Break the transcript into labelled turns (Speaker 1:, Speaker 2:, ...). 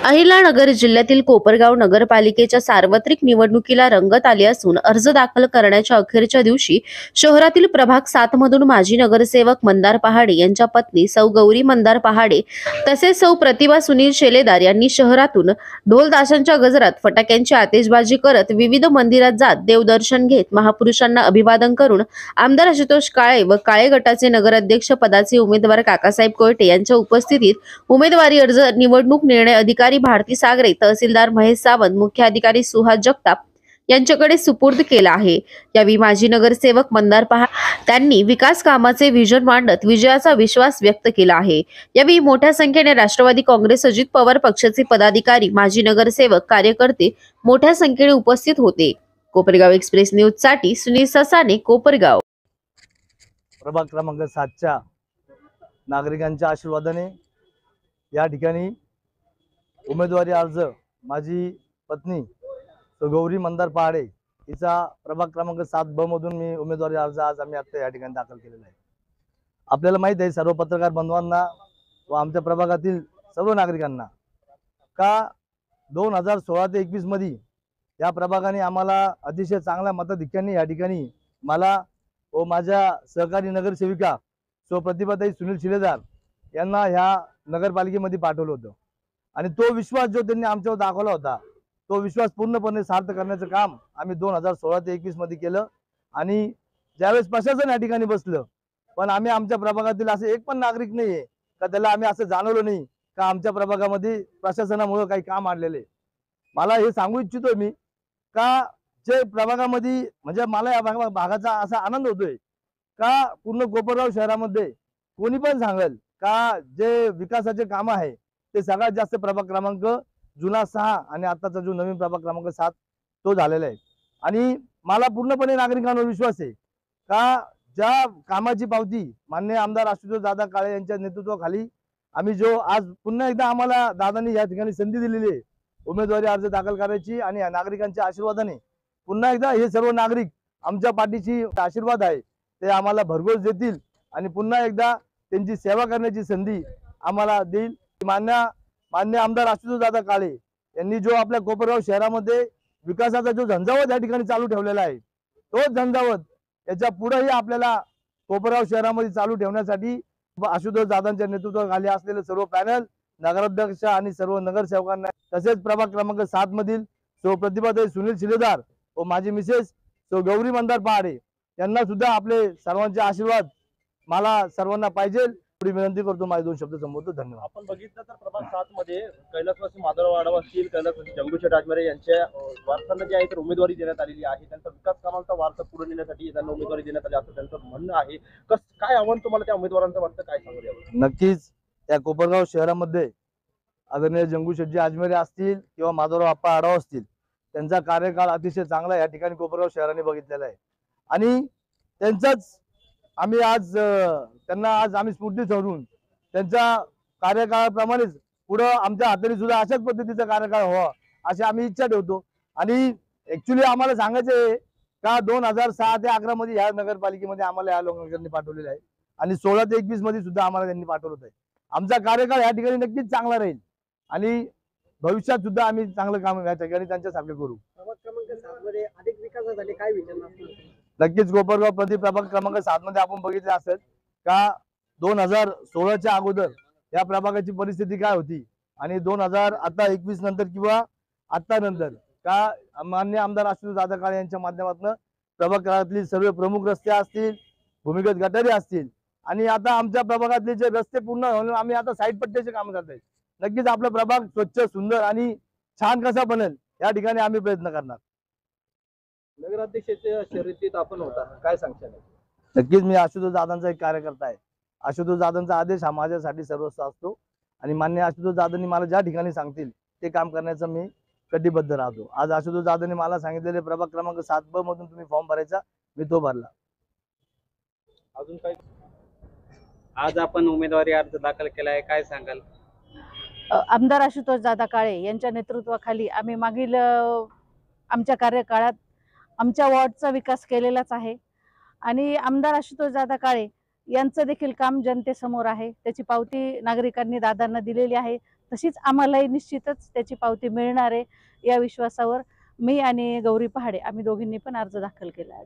Speaker 1: अहिलानगर जिल्ह्यातील कोपरगाव नगरपालिकेच्या सार्वत्रिक निवडणुकीला रंगत आली असून अर्ज दाखल करण्याच्या अखेरच्या दिवशी शहरातील प्रभाग 7 मधून माजी नगरसेवक मंदार पहाडे यांच्या पत्नी सौ गौरी मंदार पहाडे तसेच सौ प्रतिभा सुनील शेलेदार यांनी शहरातून ढोल ताशांच्या गजरात फटाक्यांची आतिषबाजी करत विविध मंदिरात जात देवदर्शन घेत महापुरुषांना अभिवादन करून आमदार आशुतोष काळे व काळे गटाचे नगराध्यक्ष पदाचे उमेदवार काकासाहेब कोयटे यांच्या उपस्थितीत उमेदवारी अर्ज निवडणूक निर्णय अधिकारी भारती सागरे, तहसीलदार महेश सावंत, मुख्य अधिकारी सुहास जगताप यांच्याकडे सुपूर्द केला आहे। यावेळी माजी नगरसेवक मंदार पहाडे त्यांनी विकास कामाचे विजन मांडत विजयाचा विश्वास व्यक्त केला आहे। यावेळी मोठ्या संख्येने राष्ट्रवादी काँग्रेस अजित पवार पक्षाचे पदाधिकारी, माजी नगरसेवक, कार्यकर्ते मोठ्या संख्येने उपस्थित होते। कोपरगाव एक्सप्रेस न्यूज साठी सुनील ससाने, कोपरगाव।
Speaker 2: प्रभाग क्रमांक 7च्या नागरिकांच्या आशीर्वादाने या ठिकाणी उमेदवारी अर्ज माझी पत्नी गौरी मंदार पहाडे हिचा प्रभाग क्रमांक 7B मधून मी उमेदवारी अर्ज आज आम्ही आता या ठिकाणी दाखल केलेला आहे। आपल्याला माहित आहे सर्व पत्रकार बंधवांना व आमच्या प्रभागातील सर्व नागरिकांना का 2016 ते 21 मध्ये या प्रभागाने आम्हाला अतिशय चांगल्या मताधिक्याने या ठिकाणी मला व माझ्या सहकारी नगरसेविका सौ प्रतिभाताई सुनील शेलेदार यांना ह्या नगरपालिकेमध्ये पाठवलं होतं आणि तो विश्वास जो त्यांनी आमच्यावर दाखवला होता तो विश्वास पूर्णपणे सार्थ करण्याचं काम आम्ही 2016 ते 21 मध्ये केलं। आणि ज्यावेळेस प्रशासन या ठिकाणी बसलं पण आम्ही आमच्या प्रभागातील असे एक पण नागरिक नाहीये का त्याला आम्ही असं जाणवलं नाही का आमच्या प्रभागामध्ये प्रशासनामुळे काही काम आणलेले। मला हे सांगू इच्छितो मी का जे प्रभागामध्ये म्हणजे मला या भागाचा असा आनंद होतोय का पूर्ण कोपरगाव शहरामध्ये कोणी पण सांगेल का जे विकासाचे काम आहे ते सगळ्यात जास्त प्रभाग क्रमांक जुना 6 आणि आताचा जो नवीन प्रभाग क्रमांक 7 तो झालेला आहे। आणि मला पूर्णपणे नागरिकांवर विश्वास आहे का ज्या कामाची पावती माननीय आमदार आशुतोष दादा काळे यांच्या नेतृत्वाखाली आम्ही जो आज पुन्हा एकदा आम्हाला दादांनी या ठिकाणी संधी दिलेली आहे उमेदवारी अर्ज दाखल करायची आणि नागरिकांच्या आशीर्वादाने पुन्हा एकदा हे सर्व नागरिक आमच्या पाठीशी आशीर्वाद आहे ते आम्हाला भरघोस देतील आणि पुन्हा एकदा त्यांची सेवा करण्याची संधी आम्हाला देईल। मान्य आमदार आशुतोष दादा काळे यांनी जो आपल्या कोपरगाव शहरामध्ये विकासाचा जो झंझावत या ठिकाणी चालू ठेवलेला आहे तोच झंझावत याच्या पुढेही आपल्याला कोपरगाव शहरामध्ये चालू ठेवण्यासाठी आशुतोष दादांच्या नेतृत्वाखाली असलेले सर्व पॅनल, नगराध्यक्ष आणि सर्व नगरसेवकांना तसेच प्रभाग क्रमांक 7 मधील सौ प्रतिभाताई सुनील शेलेदार व माझी मिसेस सौ गौरी मंदार पहाडे यांना सुद्धा आपले सर्वांचे आशीर्वाद मला सर्वांना पाहिजे एवढी विनंती करतो। माझे 2 शब्द संबोधतो। धन्यवाद।
Speaker 3: आपण बघितलं तर प्रभाग 7 मध्ये कैलासवासी माधवराव आढाव असतील, कैलासवासी जंगूशेठ आजमेरे यांच्या वारसांना जी आहे तर उमेदवारी देण्यात आलेली आहे। त्यांचा विकास कामांचा वारसा पुढे नेण्यासाठी त्यांना उमेदवारी देण्यात आली असं त्यांचं म्हणणं आहे। काय आव्हान तुम्हाला त्या उमेदवारांचं वाटतं, काय सांगू यावर?
Speaker 2: नक्कीच त्या कोपरगाव शहरामध्ये आदरणीय जंगूशेठजी आजमेरे असतील किंवा माधवराव आप्पा आढाव असतील त्यांचा कार्यकाळ अतिशय चांगला या ठिकाणी कोपरगाव शहराने बघितलेला आहे आणि त्यांचाच आम्ही आज त्यांना आज आम्ही स्फूर्ती ठरवून त्यांच्या कार्यकाळाप्रमाणेच पुढे आमच्या हाताने सुद्धा अशाच पद्धतीचा कार्यकाळ व्हावा अशी आम्ही इच्छा ठेवतो। आणि ऍक्च्युली आम्हाला सांगायचे का 2006 ते 11 मध्ये ह्या नगरपालिकेमध्ये आम्हाला या लोकांनी पाठवलेलं आहे आणि 16 ते 21 मध्ये सुद्धा आम्हाला त्यांनी पाठवलं आहे। आमचा कार्यकाळ या ठिकाणी नक्कीच चांगला राहील आणि भविष्यात सुद्धा आम्ही चांगलं काम या ठिकाणी त्यांच्यासारखे करू।
Speaker 3: अधिक विकासासाठी काय विचार?
Speaker 2: नक्कीच कोपरगाव प्रभाग क्रमांक 7 मध्ये आपण बघितले असेल का 2016च्या अगोदर या प्रभागाची परिस्थिती काय होती आणि 2021 नंतर किंवा आता नंतर का मान्य आमदार आशुतोष दादा काळे यांच्या माध्यमातून प्रभागातली सर्व प्रमुख रस्ते असतील, भूमिगत गटारी असतील आणि आता आमच्या प्रभागातले जे रस्ते पूर्ण होऊन आम्ही आता साईड पट्ट्याचे काम करत आहे। नक्कीच आपला प्रभाग स्वच्छ, सुंदर आणि छान कसा बनेल या ठिकाणी आम्ही प्रयत्न करणार।
Speaker 3: नगराध्यक्षाच्या शर्यतीत आपण होता, काय सांगशाल?
Speaker 2: नक्कीच मी आशुतोष दादांचा एक कार्यकर्ता आहे। आशुतोष दादांचा आदेश हा माझ्यासाठी सर्वस्व असतो आणि मान्य आशुतोष दादांनी मला ज्या ठिकाणी सांगतील ते काम करण्याचं मी कटिबद्ध राहतो। आज आशुतोष दादांनी मला सांगितलेले प्रभाग क्रमांक 7B मधून तुम्ही फॉर्म भरायचा, मी तो भरला।
Speaker 3: अजून काय?
Speaker 4: आज आपण उमेदवारी अर्ज दाखल केला आहे, काय सांगाल?
Speaker 5: आमदार आशुतोष दादा काळे यांच्या नेतृत्वाखाली आम्ही मागील आमच्या कार्यकाळात आमच्या वॉर्डचा विकास केलेलाच आहे आणि आमदार आशुतोष दादा काळे यांचं देखील काम जनतेसमोर आहे। त्याची पावती नागरिकांनी दादांना दिलेली आहे। तशीच आम्हालाही निश्चितच त्याची पावती मिळणार आहे या विश्वासावर मी आणि गौरी पहाडे आम्ही दोघींनी पण अर्ज दाखल केला आज.